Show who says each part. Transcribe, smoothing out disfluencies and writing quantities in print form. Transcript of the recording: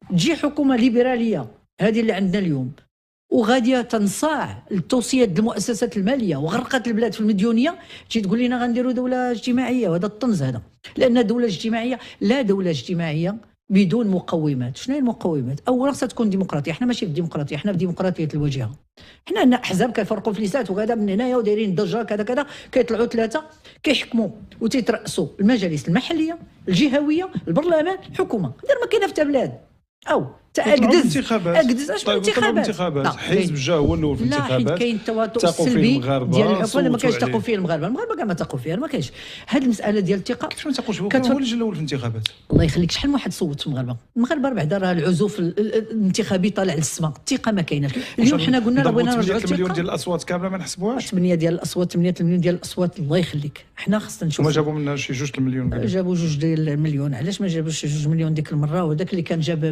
Speaker 1: تجي حكومه ليبراليه هذه اللي عندنا اليوم وغاديه تنصاع التوصيات ديال المؤسسات الماليه وغرقت البلاد في المديونيه، تجي تقول لنا غنديروا دوله اجتماعيه، وهذا الطنز هذا. لان دوله اجتماعيه لا دوله اجتماعيه بدون مقومات. شنو هي المقومات؟ اولا خصها تكون ديمقراطيه. احنا ماشي في الديمقراطيه، احنا في ديمقراطيه الواجهه. حنا عندنا احزاب كيفرقوا فليسات وكذا من هنايا ودايرين ضجه كذا كذا، كيطلعوا ثلاثه كيحكموا وتيترأسوا المجالس المحليه الجهويه البرلمان الحكومه. دير ما كاينه في حتى بلاد. او اكدز اش
Speaker 2: طيب
Speaker 1: انتخابات
Speaker 2: حزب جا هو الاول في الانتخابات.
Speaker 1: لا حيت كاين التواطؤ السلبي ديال الحكومه. ما كاينش تقوا فيه المغاربه كاع ما تقوا فيها، ما كاينش هذه المساله ديال الثقه.
Speaker 2: كيفاش ما تقوش هو اللي جا الاول في الانتخابات؟
Speaker 1: الله يخليك، شحال من واحد صوت في المغاربه بعدا راه العزوف الانتخابي طالع للسماء، الثقه ما كايناش. اليوم حنا قلنا راه بغينا نرجعوا
Speaker 2: 8 مليون ديال الاصوات كامله ما نحسبوهاش.
Speaker 1: 8 ديال الاصوات 8 مليون ديال الاصوات الله يخليك، حنا خصنا نشوفوا.
Speaker 2: هما جابوا منا شي 2 المليون.
Speaker 1: جابوا 2 المليون. علاش ما جابوش 2 مليون ديك المره؟ وهذاك اللي كان جاب